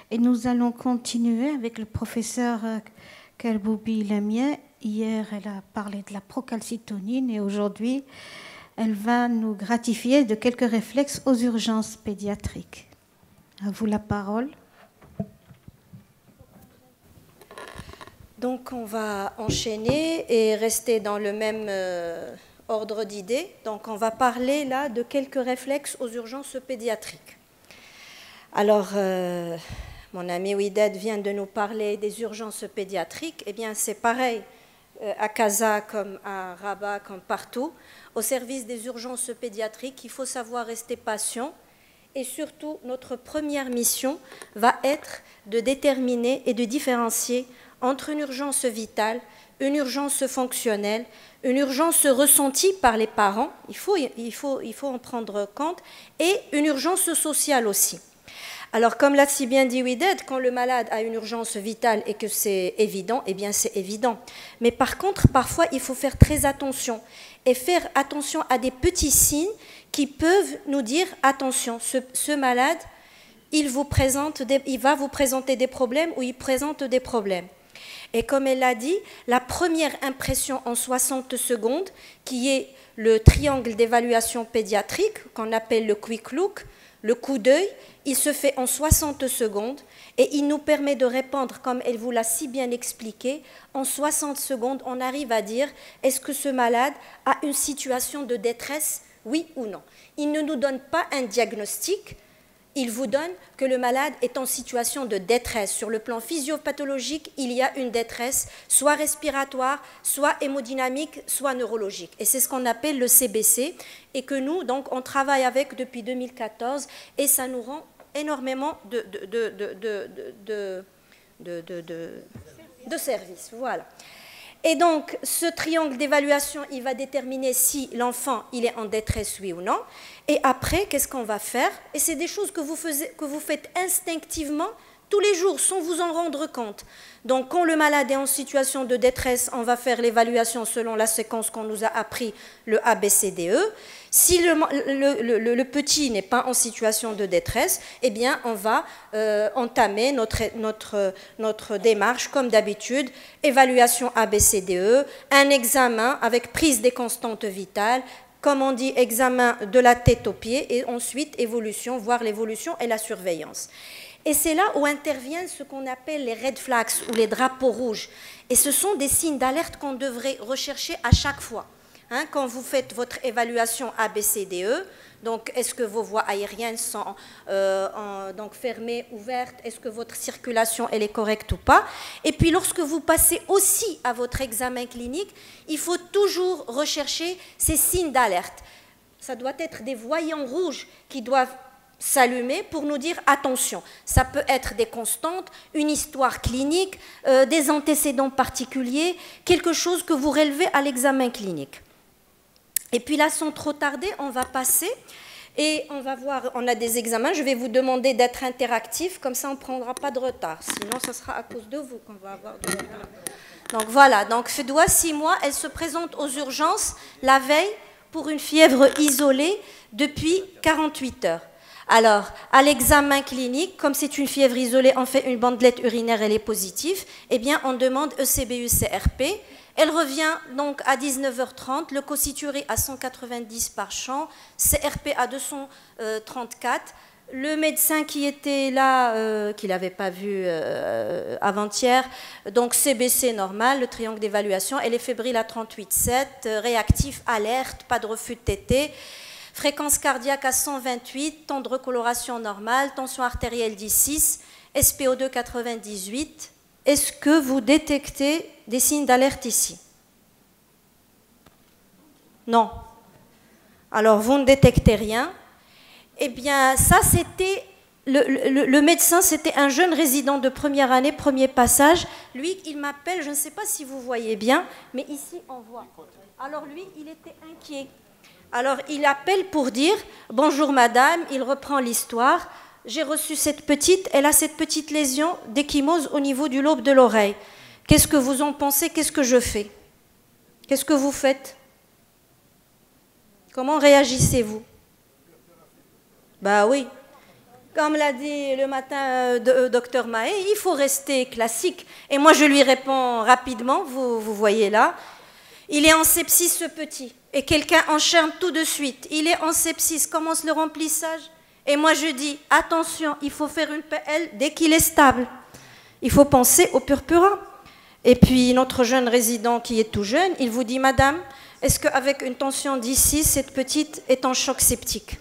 Et nous allons continuer avec le professeur Kelboubi Lamia. Hier, elle a parlé de la procalcitonine et aujourd'hui, elle va nous gratifier de quelques réflexes aux urgences pédiatriques. À vous la parole. Donc, on va enchaîner et rester dans le même ordre d'idées. Donc, on va parler là de quelques réflexes aux urgences pédiatriques. Alors, mon ami Ouidad vient de nous parler des urgences pédiatriques. Eh bien, c'est pareil à Casa comme à Rabat, comme partout. Au service des urgences pédiatriques, il faut savoir rester patient. Et surtout, notre première mission va être de déterminer et de différencier entre une urgence vitale, une urgence fonctionnelle, une urgence ressentie par les parents, il faut en prendre compte, et une urgence sociale aussi. Alors, comme l'a si bien dit Ouidad, quand le malade a une urgence vitale et que c'est évident, eh bien c'est évident. Mais par contre, parfois, il faut faire très attention et faire attention à des petits signes qui peuvent nous dire, attention, ce malade, il va vous présenter des problèmes ou il présente des problèmes. Et comme elle l'a dit, la première impression en 60 secondes, qui est le triangle d'évaluation pédiatrique, qu'on appelle le quick look, le coup d'œil, il se fait en 60 secondes et il nous permet de répondre, comme elle vous l'a si bien expliqué, en 60 secondes, on arrive à dire est-ce que ce malade a une situation de détresse, oui ou non. Il ne nous donne pas un diagnostic, il vous donne que le malade est en situation de détresse. Sur le plan physiopathologique, il y a une détresse, soit respiratoire, soit hémodynamique, soit neurologique. Et c'est ce qu'on appelle le CBC, et que nous, donc, on travaille avec depuis 2014, et ça nous rend énormément de service. Voilà. Et donc, ce triangle d'évaluation, il va déterminer si l'enfant il est en détresse, oui ou non. Et après, qu'est-ce qu'on va faire? Et c'est des choses que vous faites instinctivement tous les jours, sans vous en rendre compte. Donc, quand le malade est en situation de détresse, on va faire l'évaluation selon la séquence qu'on nous a appris, le ABCDE. Si le petit n'est pas en situation de détresse, eh bien, on va entamer notre démarche comme d'habitude, évaluation ABCDE, un examen avec prise des constantes vitales, comme on dit, examen de la tête aux pieds, et ensuite évolution, voire l'évolution et la surveillance. Et c'est là où interviennent ce qu'on appelle les red flags ou les drapeaux rouges. Et ce sont des signes d'alerte qu'on devrait rechercher à chaque fois. Hein, quand vous faites votre évaluation ABCDE, donc est-ce que vos voies aériennes sont donc fermées, ouvertes, est-ce que votre circulation elle est correcte ou pas? Et puis lorsque vous passez aussi à votre examen clinique, il faut toujours rechercher ces signes d'alerte. Ça doit être des voyants rouges qui doivent s'allumer pour nous dire attention. Ça peut être des constantes, une histoire clinique, des antécédents particuliers, quelque chose que vous relevez à l'examen clinique. Et puis là, sans trop tarder, on va passer et on va voir, on a des examens. Je vais vous demander d'être interactif, comme ça on ne prendra pas de retard. Sinon, ce sera à cause de vous qu'on va avoir de retard. Donc voilà, donc Fedoua, 6 mois, elle se présente aux urgences la veille pour une fièvre isolée depuis 48 heures. Alors, à l'examen clinique, comme c'est une fièvre isolée, on fait une bandelette urinaire, elle est positive, eh bien, on demande ECBU-CRP. Elle revient donc à 19h30, le leucocyturé à 190 par champ, CRP à 234. Le médecin qui était là, qui ne l'avait pas vu avant-hier, donc CBC normal, le triangle d'évaluation, elle est fébrile à 38,7, réactif, alerte, pas de refus de TT. Fréquence cardiaque à 128, temps de recoloration normale, tension artérielle 10,6, SPO2 98. Est-ce que vous détectez des signes d'alerte ici? Non. Alors, vous ne détectez rien. Eh bien, ça, c'était... Le médecin, c'était un jeune résident de première année, premier passage. Lui, il m'appelle, je ne sais pas si vous voyez bien, mais ici, on voit. Alors, lui, il était inquiet. Alors, il appelle pour dire « Bonjour madame », il reprend l'histoire. « J'ai reçu cette petite, elle a cette petite lésion d'échymose au niveau du lobe de l'oreille. Qu'est-ce que vous en pensez? Qu'est-ce que je fais? Qu'est-ce que vous faites? Comment réagissez-vous? » Bah oui. Comme l'a dit le matin docteur Mahé, il faut rester classique. Et moi, je lui réponds rapidement, vous voyez là, il est en sepsis ce petit. Et quelqu'un enchaîne tout de suite. Il est en sepsis, commence le remplissage. Et moi, je dis, attention, il faut faire une PL dès qu'il est stable. Il faut penser au purpura. Et puis, notre jeune résident qui est tout jeune, il vous dit, madame, est-ce qu'avec une tension d'ici, cette petite est en choc septique?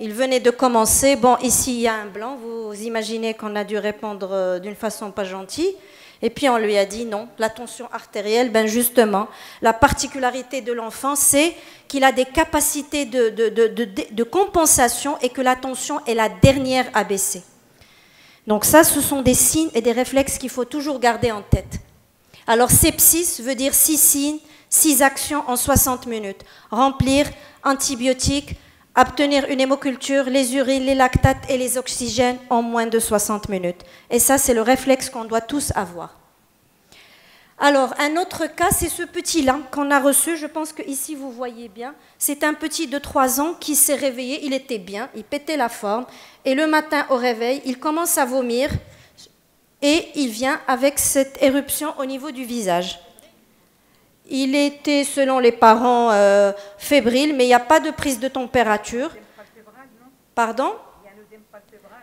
Il venait de commencer. Bon, ici, il y a un blanc. Vous imaginez qu'on a dû répondre d'une façon pas gentille. Et puis, on lui a dit non. La tension artérielle, ben justement, la particularité de l'enfant, c'est qu'il a des capacités de compensation et que la tension est la dernière à baisser. Donc ça, ce sont des signes et des réflexes qu'il faut toujours garder en tête. Alors, sepsis veut dire 6 signes, 6 actions en 60 minutes. Remplir, antibiotiques, obtenir une hémoculture, les urines, les lactates et les oxygènes en moins de 60 minutes. Et ça, c'est le réflexe qu'on doit tous avoir. Alors, un autre cas, c'est ce petit-là qu'on a reçu. Je pense qu'ici, vous voyez bien. C'est un petit de 3 ans qui s'est réveillé. Il était bien, il pétait la forme. Et le matin, au réveil, il commence à vomir et il vient avec cette éruption au niveau du visage. Il était, selon les parents, fébrile, mais il n'y a pas de prise de température. Pardon?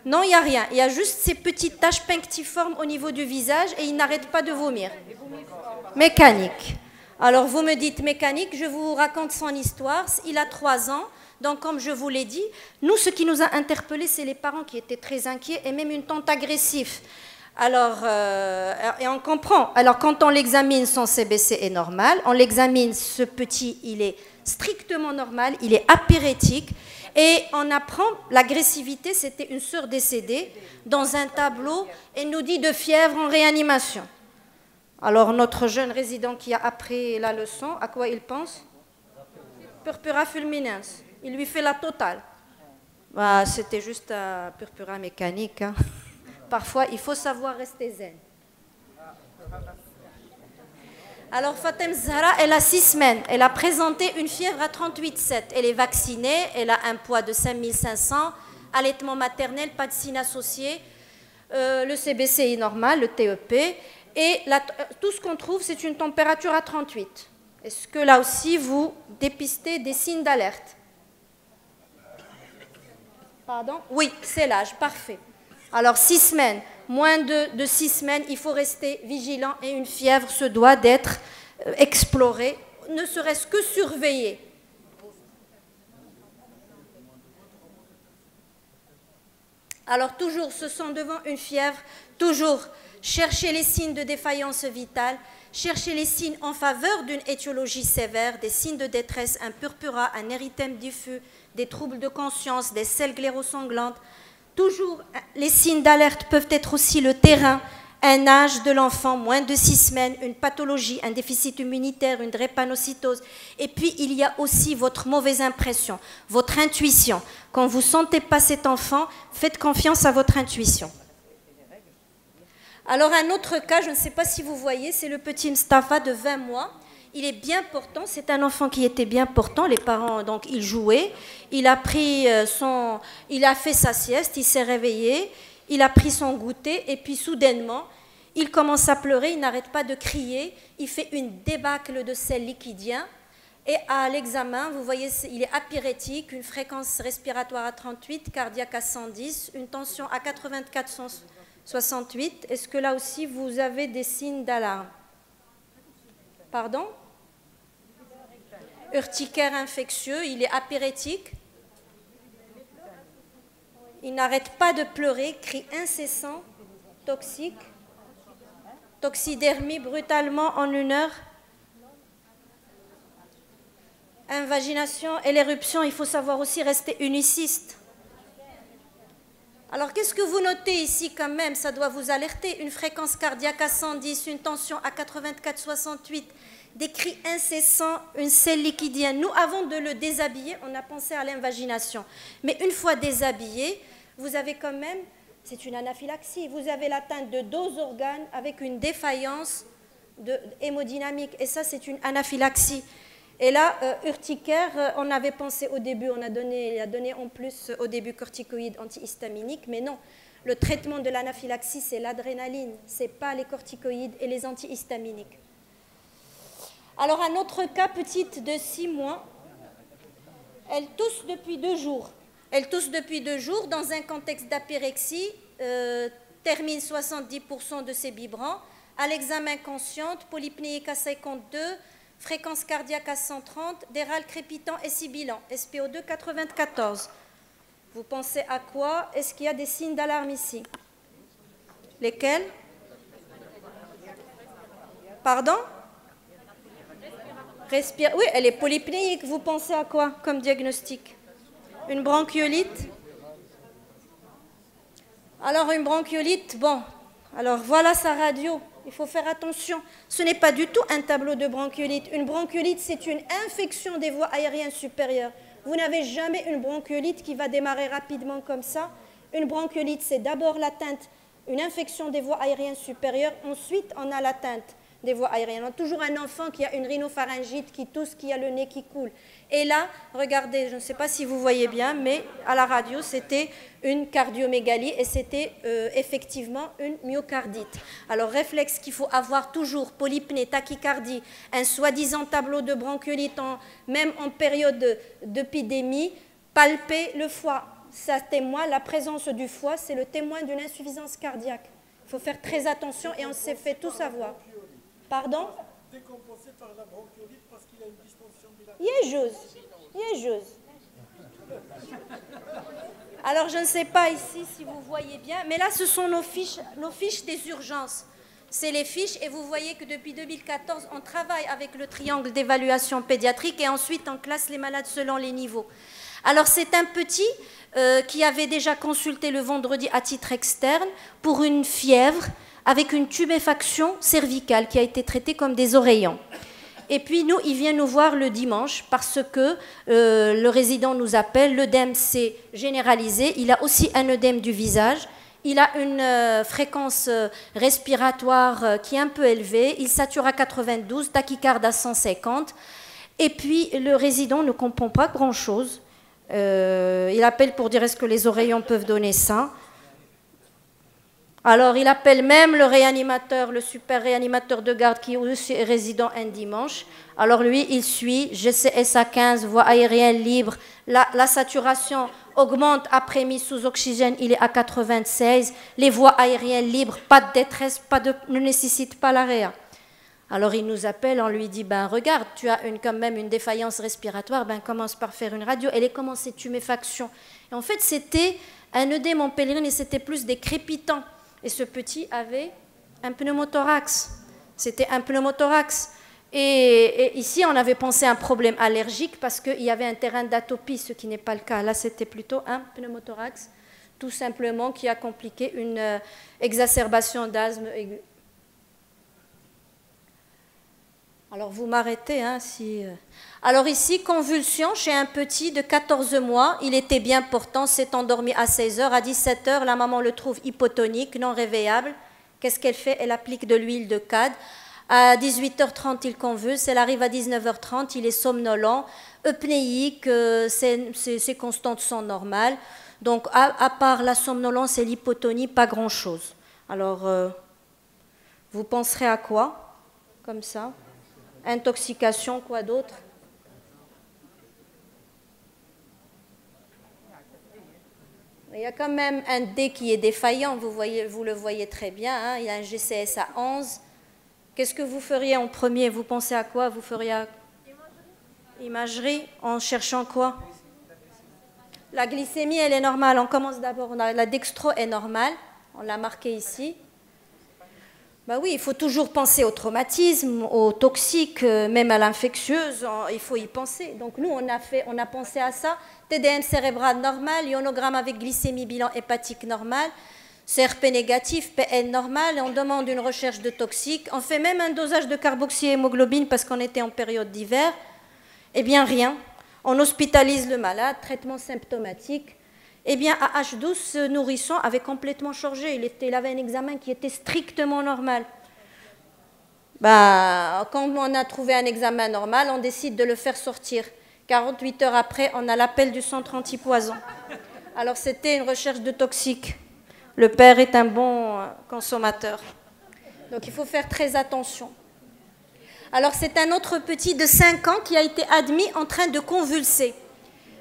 Non, il n'y a rien. Il y a juste ces petites taches punctiformes au niveau du visage et il n'arrête pas de vomir. Mécanique. Alors, vous me dites mécanique, je vous raconte son histoire. Il a 3 ans. Donc, comme je vous l'ai dit, nous, ce qui nous a interpellés, c'est les parents qui étaient très inquiets et même une tante agressive. Alors, et on comprend. Alors, quand on l'examine, son CBC est normal. On l'examine, ce petit, il est strictement normal. Il est apyrétique. Et on apprend, l'agressivité, c'était une sœur décédée dans un tableau et nous dit de fièvre en réanimation. Alors, notre jeune résident qui a appris la leçon, à quoi il pense? Purpura fulminans. Il lui fait la totale. Bah, c'était juste un purpura mécanique, hein. Parfois, il faut savoir rester zen. Alors, Fatem Zahra, elle a 6 semaines. Elle a présenté une fièvre à 38,7. Elle est vaccinée. Elle a un poids de 5500. Allaitement maternel, pas de signe associé. Le CBC est normal, le TEP. Et tout ce qu'on trouve, c'est une température à 38. Est-ce que là aussi, vous dépistez des signes d'alerte? Pardon? Oui, c'est l'âge. Parfait. Alors, 6 semaines, moins de 6 semaines, il faut rester vigilant et une fièvre se doit d'être explorée, ne serait-ce que surveillée. Alors, toujours, se sent devant une fièvre, toujours chercher les signes de défaillance vitale, chercher les signes en faveur d'une étiologie sévère, des signes de détresse, un purpura, un érythème diffus, des troubles de conscience, des selles glérosanglantes. Toujours, les signes d'alerte peuvent être aussi le terrain, un âge de l'enfant, moins de 6 semaines, une pathologie, un déficit immunitaire, une drépanocytose. Et puis, il y a aussi votre mauvaise impression, votre intuition. Quand vous ne sentez pas cet enfant, faites confiance à votre intuition. Alors, un autre cas, je ne sais pas si vous voyez, c'est le petit Mustafa de 20 mois. Il est bien portant, c'est un enfant qui était bien portant, les parents, donc, ils jouaient. Il a fait sa sieste, il s'est réveillé, il a pris son goûter, et puis soudainement, il commence à pleurer, il n'arrête pas de crier, il fait une débâcle de sel liquidien, et à l'examen, vous voyez, il est apyrétique, une fréquence respiratoire à 38, cardiaque à 110, une tension à 84,68. Est-ce que là aussi, vous avez des signes d'alarme? Pardon? Urticaire infectieux, il est apyrétique. Il n'arrête pas de pleurer, cri incessant, toxique. Toxidermie brutalement en 1 heure. Invagination et l'éruption, il faut savoir aussi rester uniciste. Alors, qu'est-ce que vous notez ici quand même? Ça doit vous alerter. Une fréquence cardiaque à 110, une tension à 84,68, des cris incessants, une selle liquidienne. Nous, avant de le déshabiller, on a pensé à l'invagination. Mais une fois déshabillé, vous avez quand même, c'est une anaphylaxie, vous avez l'atteinte de 2 organes avec une défaillance hémodynamique. Et ça, c'est une anaphylaxie. Et là, urticaire, on avait pensé au début, il a donné en plus au début corticoïdes antihistaminiques, mais non. Le traitement de l'anaphylaxie, c'est l'adrénaline, ce n'est pas les corticoïdes et les antihistaminiques. Alors, un autre cas, petite de 6 mois, elle tousse depuis 2 jours. Elle tousse depuis 2 jours dans un contexte d'apyrexie, termine 70% de ses biberons. À l'examen consciente, polypnéique à 52, fréquence cardiaque à 130, déral crépitant et sibilant, SPO2 94. Vous pensez à quoi? Est-ce qu'il y a des signes d'alarme ici? Lesquels? Pardon? Oui, elle est polypnéique. Vous pensez à quoi comme diagnostic? Une bronchiolite? Alors, une bronchiolite, bon, alors voilà sa radio. Il faut faire attention. Ce n'est pas du tout un tableau de bronchiolite. Une bronchiolite, c'est une infection des voies aériennes supérieures. Vous n'avez jamais une bronchiolite qui va démarrer rapidement comme ça. Une bronchiolite, c'est d'abord l'atteinte, une infection des voies aériennes supérieures. Ensuite, on a l'atteinte des voies aériennes. On a toujours un enfant qui a une rhinopharyngite, qui tousse, qui a le nez qui coule. Et là, regardez, je ne sais pas si vous voyez bien, mais à la radio, c'était une cardiomégalie et c'était effectivement une myocardite. Alors, réflexe qu'il faut avoir toujours, polypnée, tachycardie, un soi-disant tableau de bronchiolite, même en période d'épidémie, palper le foie. Ça témoigne, la présence du foie, c'est le témoin d'une insuffisance cardiaque. Il faut faire très attention et on s'est fait tout savoir. Pardon? Décompensé par la bronchiolite parce qu'il a une distension bilatérale. Yégeuse. Alors, je ne sais pas ici si vous voyez bien, mais là, ce sont nos fiches des urgences. C'est les fiches, et vous voyez que depuis 2014, on travaille avec le triangle d'évaluation pédiatrique, et ensuite, on classe les malades selon les niveaux. Alors, c'est un petit qui avait déjà consulté le vendredi à titre externe pour une fièvre, avec une tubéfaction cervicale qui a été traitée comme des oreillons. Et puis, il vient nous voir le dimanche parce que le résident nous appelle, l'œdème s'est généralisé, il a aussi un œdème du visage, il a une fréquence respiratoire qui est un peu élevée, il sature à 92, tachycarde à 150, et puis le résident ne comprend pas grand-chose. Il appelle pour dire est-ce que les oreillons peuvent donner ça. Alors, il appelle même le réanimateur, le super réanimateur de garde qui est aussi résident un dimanche. Alors, lui, il suit, GCS à 15, voie aérienne libre. La saturation augmente après mise sous oxygène, il est à 96. Les voies aériennes libres, pas de détresse, ne nécessitent pas l'AREA. Alors, il nous appelle, on lui dit, ben regarde, tu as quand même une défaillance respiratoire, ben commence par faire une radio. Elle est commencée tuméfaction. Et en fait, c'était un œdème en pèlerine et c'était plus des crépitants. Et ce petit avait un pneumothorax. C'était un pneumothorax. Et ici, on avait pensé à un problème allergique parce qu'il y avait un terrain d'atopie, ce qui n'est pas le cas. Là, c'était plutôt un pneumothorax, tout simplement, qui a compliqué une exacerbation d'asthme aiguë. Alors, vous m'arrêtez, hein, si... Alors ici, convulsion chez un petit de 14 mois. Il était bien portant, s'est endormi à 16h. À 17h, la maman le trouve hypotonique, non réveillable. Qu'est-ce qu'elle fait? Elle applique de l'huile de cad. À 18h30, il convulse. Elle arrive à 19h30, il est somnolent, eupnéique, ses constantes sont normales. Donc, à part la somnolence et l'hypotonie, pas grand-chose. Alors, vous penserez à quoi, comme ça? Intoxication, quoi d'autre? Il y a quand même un D qui est défaillant, vous le voyez très bien, hein, il y a un GCS à 11. Qu'est-ce que vous feriez en premier? Vous pensez à quoi? Vous feriez imagerie en cherchant quoi? La glycémie, elle est normale. On commence d'abord, la dextro est normale, on l'a marqué ici. Ben oui, il faut toujours penser au traumatisme, au toxique, même à l'infectieuse, il faut y penser. Donc nous, on a pensé à ça. TDM cérébral normal, ionogramme avec glycémie bilan hépatique normal, CRP négatif, PN normal, et on demande une recherche de toxiques. On fait même un dosage de carboxyhémoglobine parce qu'on était en période d'hiver. Eh bien, rien. On hospitalise le malade, traitement symptomatique. Eh bien, à H12, ce nourrisson avait complètement changé. Il avait un examen qui était strictement normal. Bah, quand on a trouvé un examen normal, on décide de le faire sortir. 48 heures après, on a l'appel du centre antipoison. Alors c'était une recherche de toxiques. Le père est un bon consommateur. Donc il faut faire très attention. Alors c'est un autre petit de 5 ans qui a été admis en train de convulser.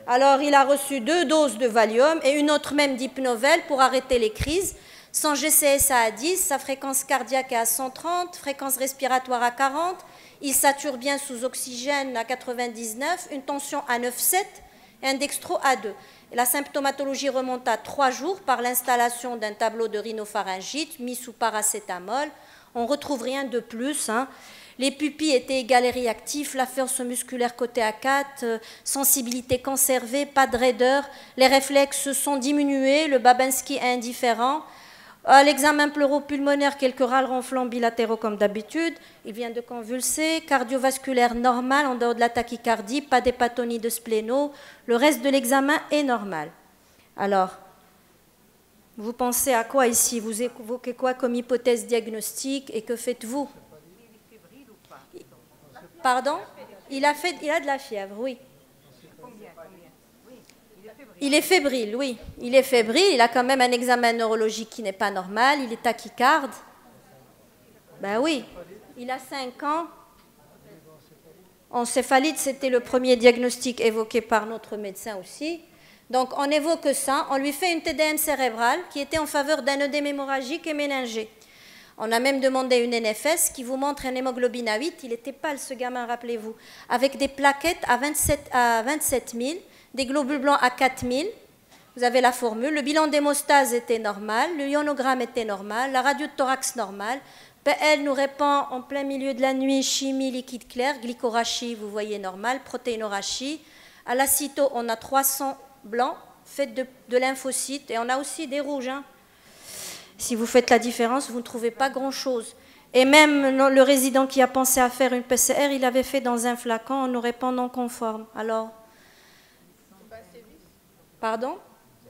Alors il a reçu 2 doses de Valium et une autre même d'Hypnovel pour arrêter les crises. Son GCSA à 10, sa fréquence cardiaque est à 130, fréquence respiratoire à 40, il sature bien sous oxygène à 99, une tension à 9,7 et un dextro à 2. Et la symptomatologie remonte à 3 jours par l'installation d'un tableau de rhinopharyngite mis sous paracétamol. On ne retrouve rien de plus. Les pupilles étaient égales et réactifs, la force musculaire côté A4, sensibilité conservée, pas de raideur, les réflexes sont diminués, le Babinski est indifférent. À l'examen pleuropulmonaire, quelques râles ronflants bilatéraux comme d'habitude. Il vient de convulser. Cardiovasculaire normal, en dehors de la tachycardie, pas d'hépatonie de spléno. Le reste de l'examen est normal. Alors, vous pensez à quoi ici? Vous évoquez quoi comme hypothèse diagnostique et que faites-vous? Pardon? Il a de la fièvre, oui. Il est fébrile, oui. Il est fébrile, il a quand même un examen neurologique qui n'est pas normal, il est tachycarde. Ben oui, il a 5 ans. Encéphalite, c'était le premier diagnostic évoqué par notre médecin aussi. Donc on évoque ça, on lui fait une TDM cérébrale qui était en faveur d'un œdème hémorragique et méningé. On a même demandé une NFS qui vous montre un hémoglobine à 8, il était pâle ce gamin, rappelez-vous, avec des plaquettes à 27 000, des globules blancs à 4 000. Vous avez la formule. Le bilan d'hémostase était normal, le ionogramme était normal, la radio de thorax normale. PL nous répond en plein milieu de la nuit, chimie liquide clair, glycorachie, vous voyez normal, protéinorachie. À l'acito, on a 300 blancs, faits de lymphocytes, et on a aussi des rouges. Si vous faites la différence, vous ne trouvez pas grand-chose. Et même le résident qui a pensé à faire une PCR, il avait fait dans un flacon, on nous répond non conforme. Alors, pardon?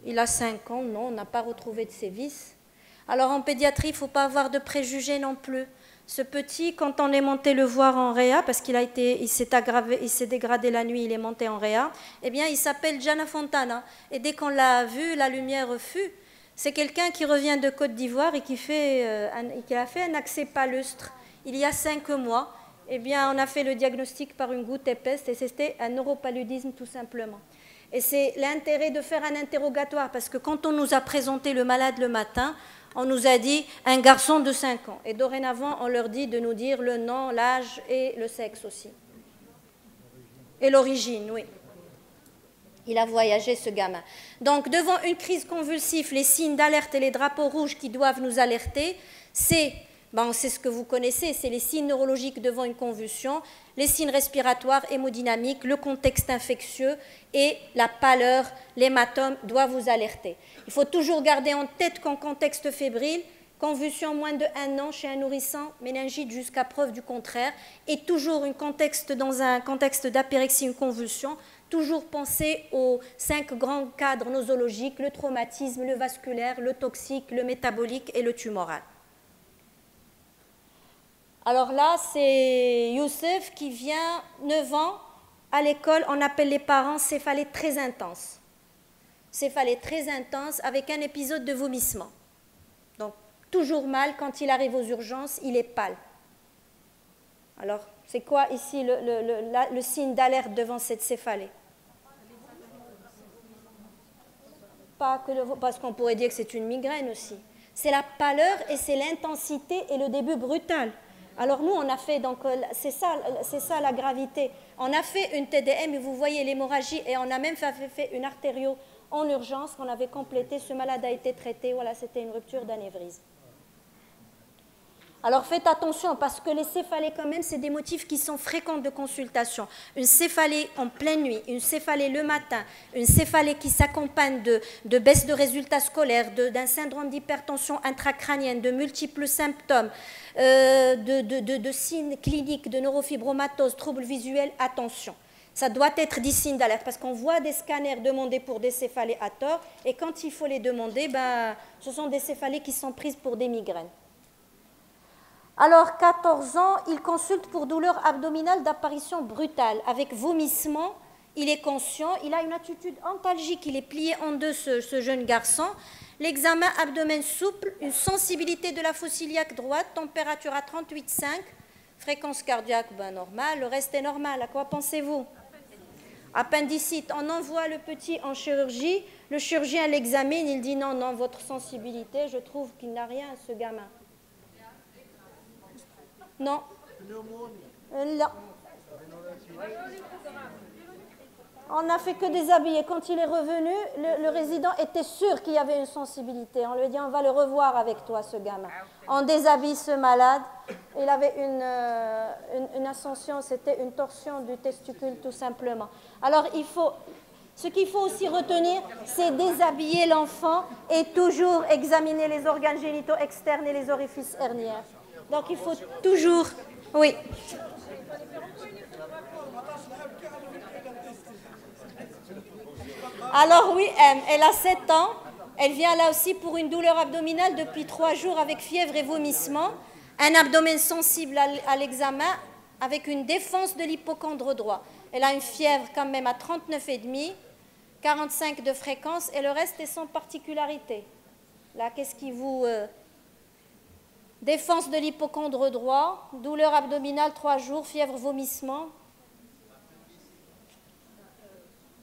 Il a 5 ans, non, on n'a pas retrouvé de sévices. Alors en pédiatrie, il ne faut pas avoir de préjugés non plus. Ce petit, quand on est monté le voir en réa, parce qu'il s'est dégradé la nuit, il est monté en réa, eh bien il s'appelle Gianna Fontana. Et dès qu'on l'a vu, la lumière fut. C'est quelqu'un qui revient de Côte d'Ivoire et qui a fait un accès palustre il y a 5 mois. Eh bien on a fait le diagnostic par une goutte épaisse et c'était un neuropaludisme tout simplement. Et c'est l'intérêt de faire un interrogatoire, parce que quand on nous a présenté le malade le matin, on nous a dit un garçon de 5 ans. Et dorénavant, on leur dit de nous dire le nom, l'âge et le sexe aussi. Et l'origine, oui. Il a voyagé, ce gamin. Donc, devant une crise convulsive, les signes d'alerte et les drapeaux rouges qui doivent nous alerter, c'est ce que vous connaissez, c'est les signes neurologiques devant une convulsion, les signes respiratoires, hémodynamiques, le contexte infectieux et la pâleur, l'hématome doivent vous alerter. Il faut toujours garder en tête qu'en contexte fébrile, convulsion moins de 1 an chez un nourrisson, méningite jusqu'à preuve du contraire, et toujours dans un contexte d'apyrexie, une convulsion, toujours penser aux 5 grands cadres nosologiques, le traumatisme, le vasculaire, le toxique, le métabolique et le tumoral. Alors là, c'est Youssef qui vient, 9 ans, à l'école, on appelle les parents céphalée très intense. Céphalée très intense avec un épisode de vomissement. Donc, toujours mal, quand il arrive aux urgences, il est pâle. Alors, c'est quoi ici le signe d'alerte devant cette céphalée? Parce qu'on pourrait dire que c'est une migraine aussi. C'est la pâleur et c'est l'intensité et le début brutal. Alors nous, on a fait, donc c'est ça la gravité. On a fait une TDM et vous voyez l'hémorragie et on a même fait une artério en urgence qu'on avait complété. Ce malade a été traité, voilà, c'était une rupture d'anévrisme. Alors faites attention parce que les céphalées quand même, c'est des motifs qui sont fréquents de consultation. Une céphalée en pleine nuit, une céphalée le matin, une céphalée qui s'accompagne de baisse de résultats scolaires, d'un syndrome d'hypertension intracrânienne, de multiples symptômes, de signes cliniques, de neurofibromatose, troubles visuels, attention. Ça doit être des signes d'alerte parce qu'on voit des scanners demandés pour des céphalées à tort et quand il faut les demander, ce sont des céphalées qui sont prises pour des migraines. Alors, 14 ans, il consulte pour douleur abdominale d'apparition brutale, avec vomissement. Il est conscient, il a une attitude antalgique, il est plié en deux, ce jeune garçon. L'examen abdomen souple, une sensibilité de la fosse iliaque droite, température à 38,5, fréquence cardiaque normale, le reste est normal. À quoi pensez-vous? Appendicite, on envoie le petit en chirurgie, le chirurgien l'examine, il dit non, non, votre sensibilité, je trouve qu'il n'a rien, ce gamin. Non. Non. On n'a fait que déshabiller. Quand il est revenu, le résident était sûr qu'il y avait une sensibilité. On lui a dit, on va le revoir avec toi, ce gamin. On déshabille ce malade. Il avait une ascension, c'était une torsion du testicule, tout simplement. Alors, ce qu'il faut aussi retenir, c'est déshabiller l'enfant et toujours examiner les organes génitaux externes et les orifices herniaires. Donc, il faut toujours... Oui. Alors oui, elle a 7 ans. Elle vient là aussi pour une douleur abdominale depuis 3 jours avec fièvre et vomissement. Un abdomen sensible à l'examen avec une défense de l'hypocondre droit. Elle a une fièvre quand même à 39,5, 45 de fréquence et le reste est sans particularité. Là, qu'est-ce qui vous... Défense de l'hypocondre droit, douleur abdominale 3 jours, fièvre, vomissement.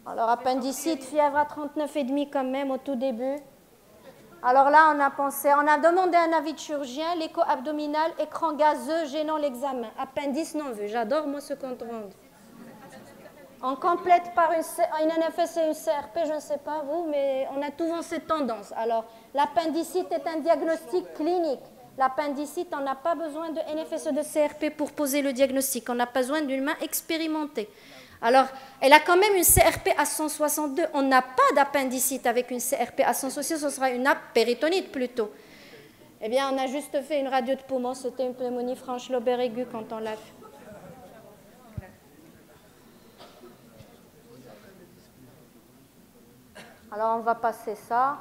Alors, appendicite, fièvre à 39,5 quand même au tout début. Alors là, on a demandé un avis de chirurgien, l'écho abdominal, écran gazeux gênant l'examen. Appendice non vu. J'adore, moi, ce compte rendu. On complète par une NFS et une CRP, je ne sais pas vous, mais on a souvent cette tendance. Alors, l'appendicite est un diagnostic clinique. L'appendicite, on n'a pas besoin de NFS et de CRP pour poser le diagnostic. On n'a pas besoin d'une main expérimentée. Alors, elle a quand même une CRP à 162. On n'a pas d'appendicite avec une CRP à 162, ce sera une péritonite plutôt. Eh bien, on a juste fait une radio de poumon, c'était une pneumonie franche lobaire aiguë quand on l'a fait. Alors, on va passer ça.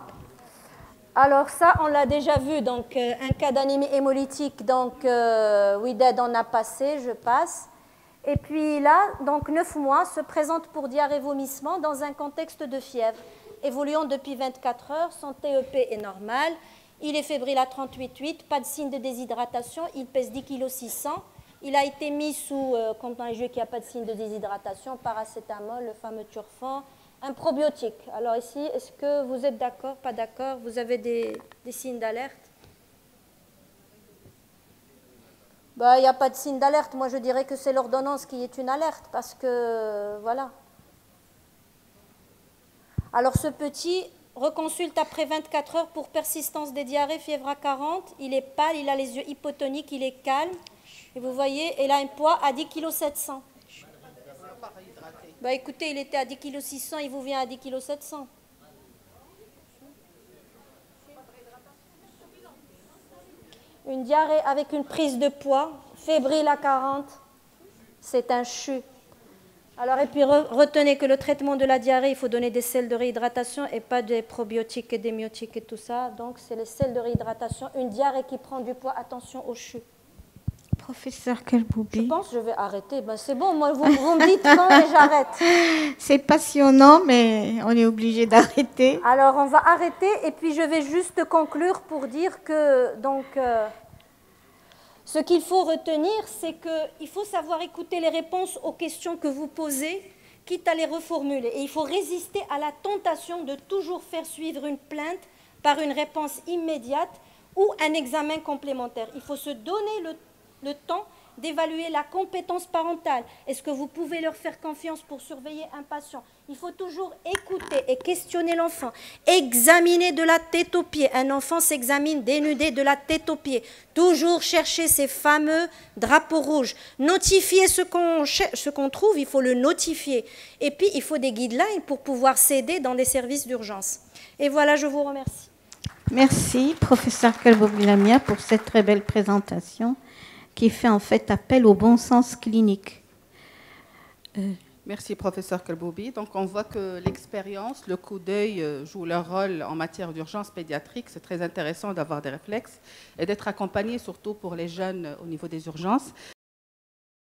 Alors ça, on l'a déjà vu, donc un cas d'anémie hémolytique, donc WIDED, on a passé, je passe. Et puis là, donc 9 mois, se présente pour diarrhée-vomissement dans un contexte de fièvre. Évoluant depuis 24 heures, son TEP est normal, il est fébrile à 38,8, pas de signe de déshydratation, il pèse 10 kg 600. Il a été mis sous, quand on a joué qu'il n'y a pas de signe de déshydratation, paracétamol, le fameux Turfan, un probiotique. Alors ici, est-ce que vous êtes d'accord, pas d'accord? Vous avez des signes d'alerte? Ben, il n'y a pas de signe d'alerte. Moi, je dirais que c'est l'ordonnance qui est une alerte parce que, voilà. Alors, ce petit reconsulte après 24 heures pour persistance des diarrhées, fièvre à 40. Il est pâle, il a les yeux hypotoniques, il est calme. Et vous voyez, il a un poids à 10 kg 700. Bah écoutez, il était à 10 kg 600, il vous vient à 10 kg 700. Une diarrhée avec une prise de poids, fébrile à 40, c'est un CHU. Alors, et puis retenez que le traitement de la diarrhée, il faut donner des sels de réhydratation et pas des probiotiques et des myotiques et tout ça. Donc, c'est les sels de réhydratation. Une diarrhée qui prend du poids, attention au CHU. Professeur Kelboubi. Je pense que je vais arrêter. Ben, c'est bon, moi, vous me dites quand et j'arrête. C'est passionnant, mais on est obligé d'arrêter. Alors, on va arrêter et puis je vais juste conclure pour dire que, donc, ce qu'il faut retenir, c'est qu'il faut savoir écouter les réponses aux questions que vous posez, quitte à les reformuler. Et il faut résister à la tentation de toujours faire suivre une plainte par une réponse immédiate ou un examen complémentaire. Il faut se donner le temps d'évaluer la compétence parentale. Est-ce que vous pouvez leur faire confiance pour surveiller un patient? Il faut toujours écouter et questionner l'enfant. Examiner de la tête aux pieds. Un enfant s'examine dénudé de la tête aux pieds. Toujours chercher ces fameux drapeaux rouges. Notifier ce qu'on trouve, il faut le notifier. Et puis, il faut des guidelines pour pouvoir s'aider dans des services d'urgence. Et voilà, je vous remercie. Merci, professeur Kelboubi-Lamia, pour cette très belle présentation qui fait en fait appel au bon sens clinique. Merci, professeur Kelboubi. Donc, on voit que l'expérience, le coup d'œil jouent leur rôle en matière d'urgence pédiatrique. C'est très intéressant d'avoir des réflexes et d'être accompagné, surtout pour les jeunes au niveau des urgences.